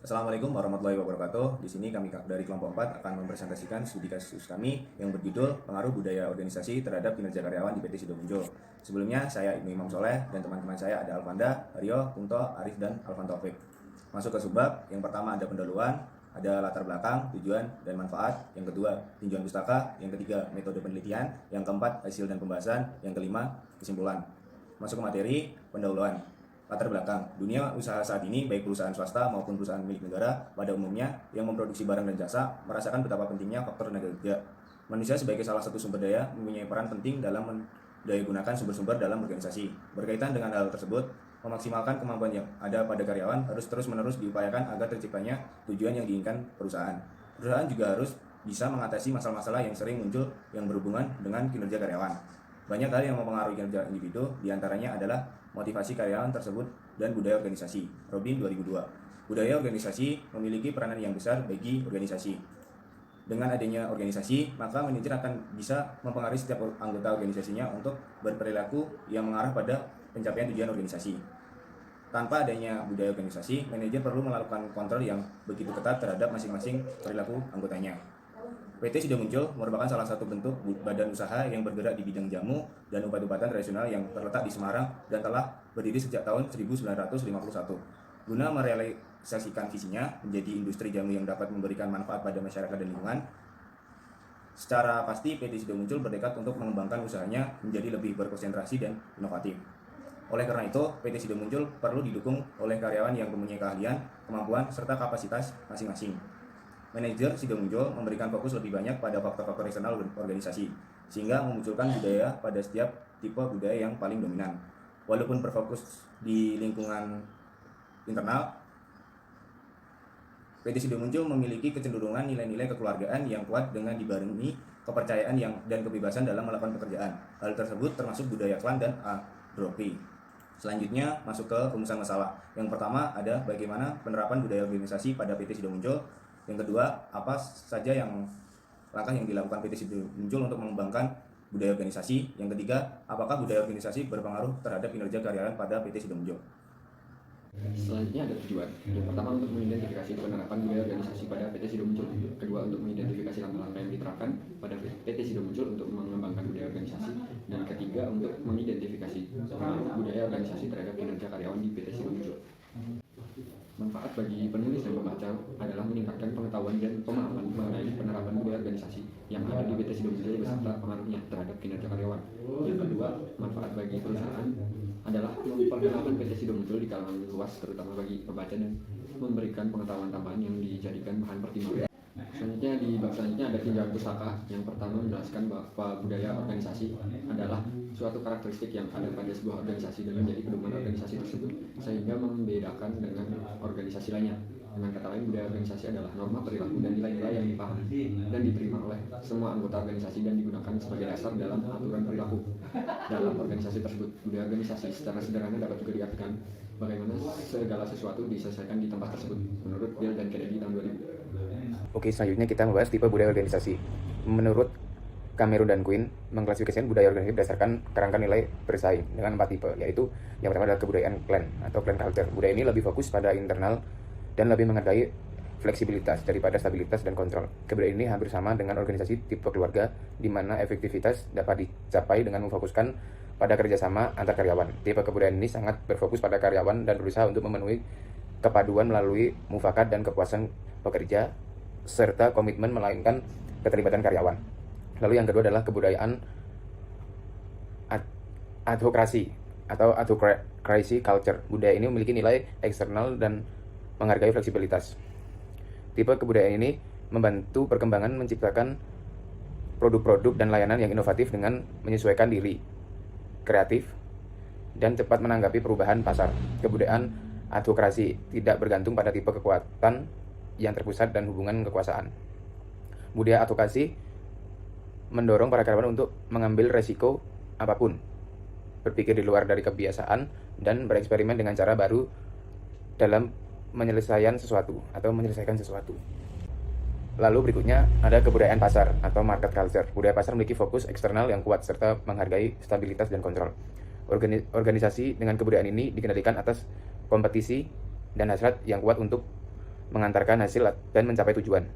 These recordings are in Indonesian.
Assalamualaikum warahmatullahi wabarakatuh. Di sini kami dari kelompok 4 akan mempresentasikan studi kasus kami yang berjudul Pengaruh Budaya Organisasi Terhadap Kinerja Karyawan di PT Sido Muncul. Sebelumnya, saya Ibnu Imam Soleh dan teman-teman saya ada Alvanda, Rio, Kunto, Arif, dan Alvan Taufik. Masuk ke subbab, yang pertama ada pendahuluan, ada latar belakang, tujuan, dan manfaat. Yang kedua, tinjauan pustaka. Yang ketiga, metode penelitian. Yang keempat, hasil dan pembahasan. Yang kelima, kesimpulan. Masuk ke materi, pendahuluan. Latar belakang, dunia usaha saat ini baik perusahaan swasta maupun perusahaan milik negara pada umumnya yang memproduksi barang dan jasa merasakan betapa pentingnya faktor tenaga kerja. Manusia sebagai salah satu sumber daya mempunyai peran penting dalam mendayagunakan sumber-sumber dalam organisasi. Berkaitan dengan hal tersebut, memaksimalkan kemampuan yang ada pada karyawan harus terus-menerus diupayakan agar terciptanya tujuan yang diinginkan perusahaan. Perusahaan juga harus bisa mengatasi masalah-masalah yang sering muncul yang berhubungan dengan kinerja karyawan. Banyak hal yang mempengaruhi kinerja individu, diantaranya adalah motivasi karyawan tersebut dan budaya organisasi. Robin 2002. Budaya organisasi memiliki peranan yang besar bagi organisasi. Dengan adanya organisasi, maka manajer akan bisa mempengaruhi setiap anggota organisasinya untuk berperilaku yang mengarah pada pencapaian tujuan organisasi. Tanpa adanya budaya organisasi, manajer perlu melakukan kontrol yang begitu ketat terhadap masing-masing perilaku anggotanya. PT Sido Muncul merupakan salah satu bentuk badan usaha yang bergerak di bidang jamu dan obat-obatan tradisional yang terletak di Semarang dan telah berdiri sejak tahun 1951. Guna merealisasikan visinya menjadi industri jamu yang dapat memberikan manfaat pada masyarakat dan lingkungan, secara pasti PT Sido Muncul bertekad untuk mengembangkan usahanya menjadi lebih berkonsentrasi dan inovatif. Oleh karena itu, PT Sido Muncul perlu didukung oleh karyawan yang mempunyai keahlian, kemampuan, serta kapasitas masing-masing. Manajer Sido Muncul memberikan fokus lebih banyak pada faktor-faktor eksternal organisasi, sehingga memunculkan budaya pada setiap tipe budaya yang paling dominan. Walaupun berfokus di lingkungan internal, PT Sido Muncul memiliki kecenderungan nilai-nilai kekeluargaan yang kuat dengan dibarengi kepercayaan dan kebebasan dalam melakukan pekerjaan. Hal tersebut termasuk budaya klan dan adropi. Selanjutnya masuk ke rumusan masalah. Yang pertama ada bagaimana penerapan budaya organisasi pada PT Sido Muncul. Yang kedua, apa saja langkah yang dilakukan PT Sido Muncul untuk mengembangkan budaya organisasi. Yang ketiga, apakah budaya organisasi berpengaruh terhadap kinerja karyawan pada PT Sido Muncul. Selanjutnya ada tujuan. Yang pertama untuk mengidentifikasi penerapan budaya organisasi pada PT Sido Muncul. Kedua untuk mengidentifikasi langkah-langkah yang diterapkan pada PT Sido Muncul untuk mengembangkan budaya organisasi. Dan ketiga untuk mengidentifikasi pengaruh budaya organisasi terhadap kinerja karyawan di PT Sido Muncul. Manfaat bagi penulis dan pembaca adalah meningkatkan pengetahuan dan pemahaman mengenai penerapan budaya organisasi yang ada di PT Sido Muncul beserta pengaruhnya terhadap kinerja karyawan. Yang kedua, manfaat bagi perusahaan adalah memperkenalkan PT Sido Muncul di kalangan luas terutama bagi pembaca dan memberikan pengetahuan tambahan yang dijadikan bahan pertimbangan. Selanjutnya di bab selanjutnya ada tinjauan pustaka. Yang pertama menjelaskan bahwa budaya organisasi adalah suatu karakteristik yang ada pada sebuah organisasi dan menjadi pedoman organisasi tersebut sehingga membedakan dengan organisasi lainnya. Dengan kata lain, budaya organisasi adalah norma perilaku dan nilai-nilai yang dipahami dan diterima oleh semua anggota organisasi dan digunakan sebagai dasar dalam aturan perilaku dalam organisasi tersebut. Budaya organisasi secara sederhana dapat juga diartikan bagaimana segala sesuatu diselesaikan di tempat tersebut menurut Bill dan Kennedy tahun 2000. Oke, selanjutnya kita membahas tipe budaya organisasi. Menurut Cameron dan Quinn, mengklasifikasikan budaya organisasi berdasarkan kerangka nilai bersaing dengan 4 tipe, yaitu yang pertama adalah kebudayaan clan atau clan culture. Budaya ini lebih fokus pada internal dan lebih menghargai fleksibilitas daripada stabilitas dan kontrol. Kebudayaan ini hampir sama dengan organisasi tipe keluarga, di mana efektivitas dapat dicapai dengan memfokuskan pada kerjasama antar karyawan. Tipe kebudayaan ini sangat berfokus pada karyawan dan berusaha untuk memenuhi kepaduan melalui mufakat dan kepuasan pekerja, serta komitmen melainkan keterlibatan karyawan. Lalu yang kedua adalah kebudayaan adhokrasi atau adhokrasi culture. Budaya ini memiliki nilai eksternal dan menghargai fleksibilitas. Tipe kebudayaan ini membantu perkembangan menciptakan produk-produk dan layanan yang inovatif dengan menyesuaikan diri, kreatif, dan cepat menanggapi perubahan pasar. Kebudayaan adhokrasi tidak bergantung pada tipe kekuatan yang terpusat dan hubungan kekuasaan. Budaya advokasi mendorong para karyawan untuk mengambil resiko apapun, berpikir di luar dari kebiasaan, dan bereksperimen dengan cara baru dalam menyelesaikan sesuatu. Lalu berikutnya ada kebudayaan pasar atau market culture. Budaya pasar memiliki fokus eksternal yang kuat serta menghargai stabilitas dan kontrol. Organisasi dengan kebudayaan ini dikendalikan atas kompetisi dan hasrat yang kuat untuk mengantarkan hasil dan mencapai tujuan.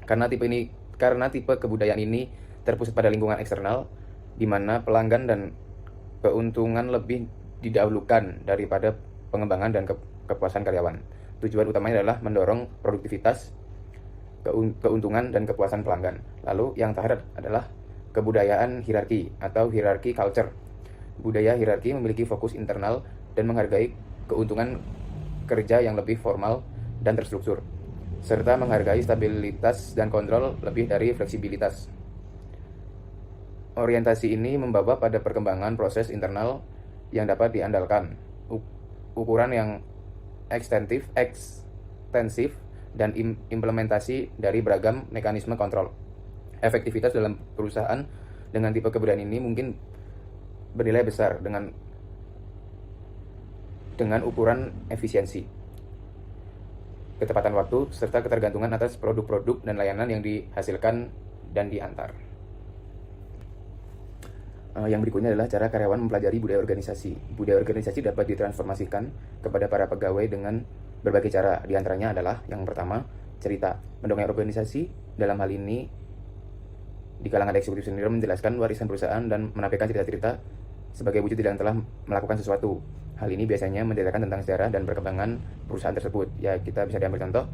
Karena tipe kebudayaan ini terpusat pada lingkungan eksternal, di mana pelanggan dan keuntungan lebih didahulukan daripada pengembangan dan kepuasan karyawan. Tujuan utamanya adalah mendorong produktivitas, keuntungan, dan kepuasan pelanggan. Lalu yang terakhir adalah kebudayaan hierarki atau hierarchy culture. Budaya hierarki memiliki fokus internal dan menghargai keuntungan kerja yang lebih formal dan terstruktur, serta menghargai stabilitas dan kontrol lebih dari fleksibilitas. Orientasi ini membawa pada perkembangan proses internal yang dapat diandalkan, ukuran yang ekstensif, dan implementasi dari beragam mekanisme kontrol. Efektivitas dalam perusahaan dengan tipe kebudayaan ini mungkin bernilai besar dengan ukuran efisiensi, ketepatan waktu, serta ketergantungan atas produk-produk dan layanan yang dihasilkan dan diantar. Yang berikutnya adalah cara karyawan mempelajari budaya organisasi. Budaya organisasi dapat ditransformasikan kepada para pegawai dengan berbagai cara. Di antaranya adalah yang pertama, cerita. Mendongeng organisasi, dalam hal ini di kalangan eksekutif senior menjelaskan warisan perusahaan dan menampilkan cerita-cerita sebagai wujud yang telah melakukan sesuatu. Hal ini biasanya menceritakan tentang sejarah dan perkembangan perusahaan tersebut. Ya, kita bisa diambil contoh,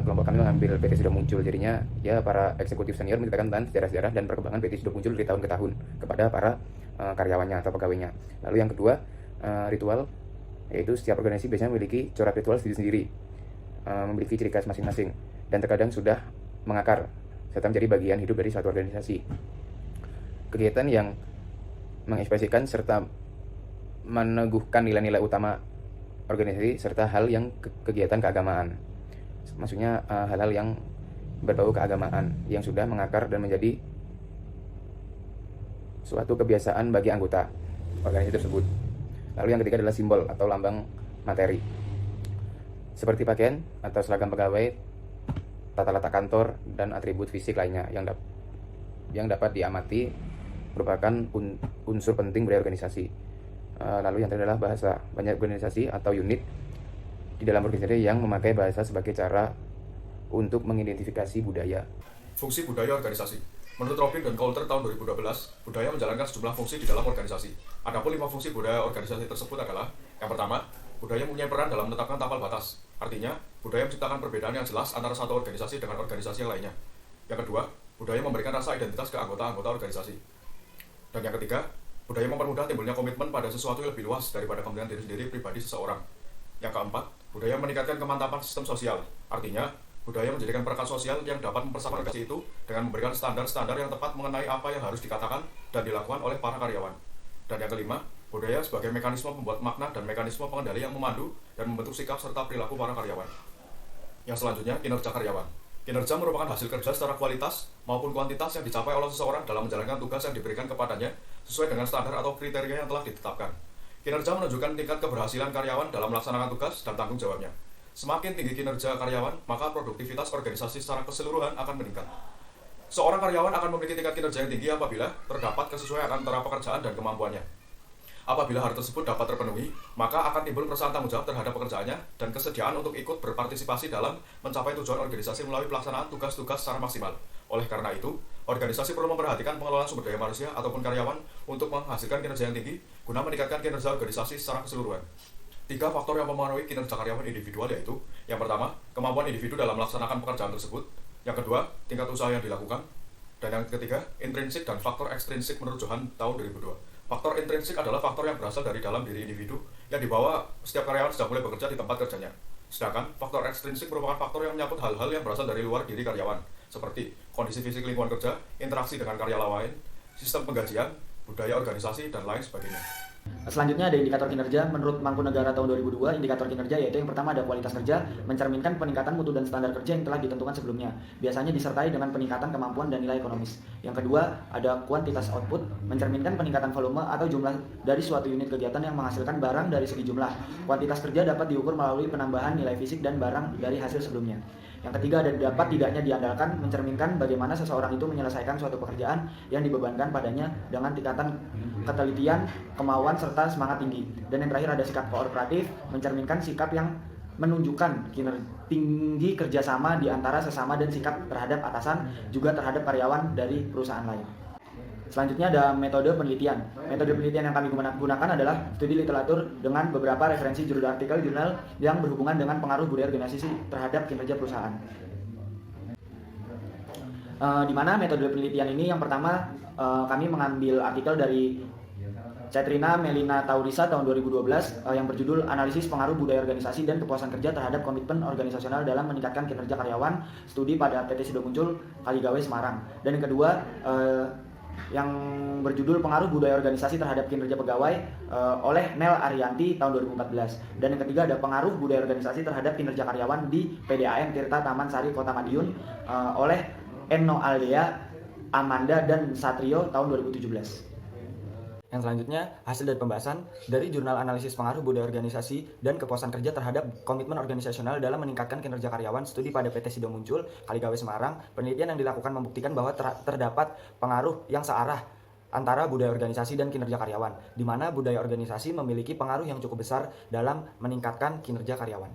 kelompok kami mengambil PT Sido Muncul, jadinya ya para eksekutif senior menceritakan tentang sejarah-sejarah dan perkembangan PT Sido Muncul dari tahun ke tahun kepada para karyawannya atau pegawainya. Lalu yang kedua, ritual, yaitu setiap organisasi biasanya memiliki corak ritual sendiri-sendiri, memiliki ciri khas masing-masing, dan terkadang sudah mengakar serta menjadi bagian hidup dari suatu organisasi. Kegiatan yang mengekspresikan serta meneguhkan nilai-nilai utama organisasi serta hal yang kegiatan keagamaan. Maksudnya hal-hal yang berbau keagamaan yang sudah mengakar dan menjadi suatu kebiasaan bagi anggota organisasi tersebut. Lalu yang ketiga adalah simbol atau lambang materi, seperti pakaian atau seragam pegawai, tata letak kantor, dan atribut fisik lainnya yang dapat diamati merupakan unsur penting budaya organisasi. Lalu yang terakhir adalah bahasa. Banyak organisasi atau unit di dalam organisasi yang memakai bahasa sebagai cara untuk mengidentifikasi budaya. Fungsi budaya organisasi. Menurut Robin dan Coulter tahun 2012, budaya menjalankan sejumlah fungsi di dalam organisasi. Adapun 5 fungsi budaya organisasi tersebut adalah: yang pertama, budaya mempunyai peran dalam menetapkan tapal batas. Artinya, budaya menciptakan perbedaan yang jelas antara satu organisasi dengan organisasi yang lainnya. Yang kedua, budaya memberikan rasa identitas ke anggota-anggota organisasi. Dan yang ketiga, budaya mempermudah timbulnya komitmen pada sesuatu yang lebih luas daripada kepentingan diri sendiri pribadi seseorang. Yang keempat, budaya meningkatkan kemantapan sistem sosial. Artinya, budaya menjadikan perekat sosial yang dapat mempersatukan organisasi itu dengan memberikan standar-standar yang tepat mengenai apa yang harus dikatakan dan dilakukan oleh para karyawan. Dan yang kelima, budaya sebagai mekanisme pembuat makna dan mekanisme pengendali yang memandu dan membentuk sikap serta perilaku para karyawan. Yang selanjutnya, kinerja karyawan. Kinerja merupakan hasil kerja secara kualitas maupun kuantitas yang dicapai oleh seseorang dalam menjalankan tugas yang diberikan kepadanya sesuai dengan standar atau kriteria yang telah ditetapkan. Kinerja menunjukkan tingkat keberhasilan karyawan dalam melaksanakan tugas dan tanggung jawabnya. Semakin tinggi kinerja karyawan, maka produktivitas organisasi secara keseluruhan akan meningkat. Seorang karyawan akan memiliki tingkat kinerja yang tinggi apabila terdapat kesesuaian antara pekerjaan dan kemampuannya. Apabila hal tersebut dapat terpenuhi, maka akan timbul perasaan tanggung jawab terhadap pekerjaannya dan kesediaan untuk ikut berpartisipasi dalam mencapai tujuan organisasi melalui pelaksanaan tugas-tugas secara maksimal. Oleh karena itu, organisasi perlu memperhatikan pengelolaan sumber daya manusia ataupun karyawan untuk menghasilkan kinerja yang tinggi guna meningkatkan kinerja organisasi secara keseluruhan. 3 faktor yang memengaruhi kinerja karyawan individual yaitu: yang pertama, kemampuan individu dalam melaksanakan pekerjaan tersebut; yang kedua, tingkat usaha yang dilakukan; dan yang ketiga, intrinsik dan faktor ekstrinsik menurut Johan tahun 2002. Faktor intrinsik adalah faktor yang berasal dari dalam diri individu yang dibawa setiap karyawan sejak mulai bekerja di tempat kerjanya. Sedangkan faktor ekstrinsik merupakan faktor yang menyangkut hal-hal yang berasal dari luar diri karyawan, seperti kondisi fisik lingkungan kerja, interaksi dengan karyawan lain, sistem penggajian, budaya organisasi, dan lain sebagainya. Selanjutnya ada indikator kinerja. Menurut Mangkunegara tahun 2002, indikator kinerja yaitu yang pertama ada kualitas kerja, mencerminkan peningkatan mutu dan standar kerja yang telah ditentukan sebelumnya, biasanya disertai dengan peningkatan kemampuan dan nilai ekonomis. Yang kedua ada kuantitas output, mencerminkan peningkatan volume atau jumlah dari suatu unit kegiatan yang menghasilkan barang dari segi jumlah. Kuantitas kerja dapat diukur melalui penambahan nilai fisik dan barang dari hasil sebelumnya. Yang ketiga ada dapat tidaknya diandalkan, mencerminkan bagaimana seseorang itu menyelesaikan suatu pekerjaan yang dibebankan padanya dengan tingkatan ketelitian, kemauan, serta semangat tinggi. Dan yang terakhir ada sikap kooperatif, mencerminkan sikap yang menunjukkan tinggi kerjasama di antara sesama dan sikap terhadap atasan juga terhadap karyawan dari perusahaan lain. Selanjutnya ada metode penelitian. Metode penelitian yang kami gunakan adalah studi literatur dengan beberapa referensi artikel jurnal yang berhubungan dengan pengaruh budaya organisasi terhadap kinerja perusahaan. Di mana metode penelitian ini yang pertama kami mengambil artikel dari Cetrina Melina Taurisa tahun 2012 yang berjudul Analisis Pengaruh Budaya Organisasi dan Kepuasan Kerja Terhadap Komitmen Organisasional dalam Meningkatkan Kinerja Karyawan, studi pada PT Sido Muncul, Kaligawe, Semarang. Dan yang kedua yang berjudul Pengaruh Budaya Organisasi Terhadap Kinerja Pegawai oleh Nel Arianti tahun 2014. Dan yang ketiga ada Pengaruh Budaya Organisasi Terhadap Kinerja Karyawan di PDAM Tirta Taman Sari Kota Madiun oleh Enno Aldea, Amanda, dan Satrio tahun 2017. Yang selanjutnya, hasil dari pembahasan dari Jurnal Analisis Pengaruh Budaya Organisasi dan Kepuasan Kerja Terhadap Komitmen Organisasional dalam Meningkatkan Kinerja Karyawan, studi pada PT Sido Muncul, Kaligawe, Semarang. Penelitian yang dilakukan membuktikan bahwa terdapat pengaruh yang searah antara budaya organisasi dan kinerja karyawan, di mana budaya organisasi memiliki pengaruh yang cukup besar dalam meningkatkan kinerja karyawan.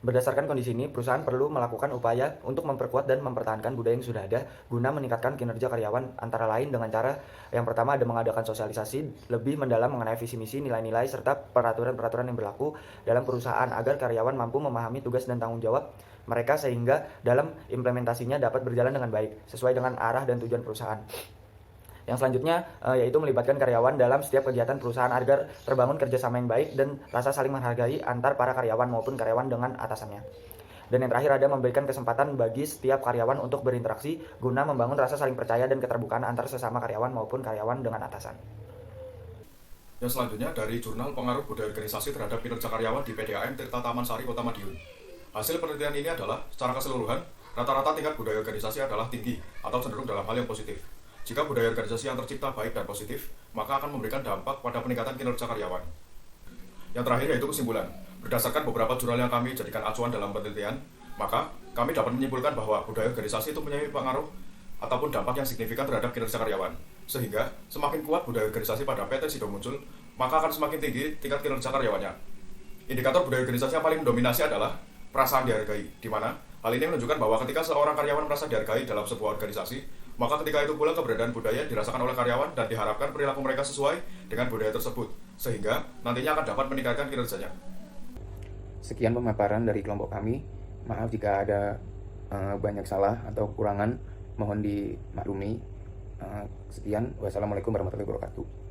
Berdasarkan kondisi ini, perusahaan perlu melakukan upaya untuk memperkuat dan mempertahankan budaya yang sudah ada guna meningkatkan kinerja karyawan, antara lain dengan cara yang pertama ada mengadakan sosialisasi lebih mendalam mengenai visi misi, nilai-nilai, serta peraturan-peraturan yang berlaku dalam perusahaan agar karyawan mampu memahami tugas dan tanggung jawab mereka sehingga dalam implementasinya dapat berjalan dengan baik sesuai dengan arah dan tujuan perusahaan. Yang selanjutnya yaitu melibatkan karyawan dalam setiap kegiatan perusahaan agar terbangun kerjasama yang baik dan rasa saling menghargai antar para karyawan maupun karyawan dengan atasannya. Dan yang terakhir ada memberikan kesempatan bagi setiap karyawan untuk berinteraksi guna membangun rasa saling percaya dan keterbukaan antar sesama karyawan maupun karyawan dengan atasan. Yang selanjutnya dari Jurnal Pengaruh Budaya Organisasi Terhadap Kinerja Karyawan di PDAM Tirta Taman Sari Kota Madiun. Hasil penelitian ini adalah secara keseluruhan rata-rata tingkat budaya organisasi adalah tinggi atau cenderung dalam hal yang positif. Jika budaya organisasi yang tercipta baik dan positif, maka akan memberikan dampak pada peningkatan kinerja karyawan. Yang terakhir yaitu kesimpulan. Berdasarkan beberapa jurnal yang kami jadikan acuan dalam penelitian, maka kami dapat menyimpulkan bahwa budaya organisasi itu mempunyai pengaruh ataupun dampak yang signifikan terhadap kinerja karyawan. Sehingga semakin kuat budaya organisasi pada PT Sido Muncul, maka akan semakin tinggi tingkat kinerja karyawannya. Indikator budaya organisasi yang paling mendominasi adalah perasaan dihargai, di mana hal ini menunjukkan bahwa ketika seorang karyawan merasa dihargai dalam sebuah organisasi, maka ketika itu pula keberadaan budaya dirasakan oleh karyawan dan diharapkan perilaku mereka sesuai dengan budaya tersebut, sehingga nantinya akan dapat meningkatkan kinerjanya. Sekian pemaparan dari kelompok kami. Maaf jika ada banyak salah atau kekurangan, mohon dimaklumi. Sekian, wassalamualaikum warahmatullahi wabarakatuh.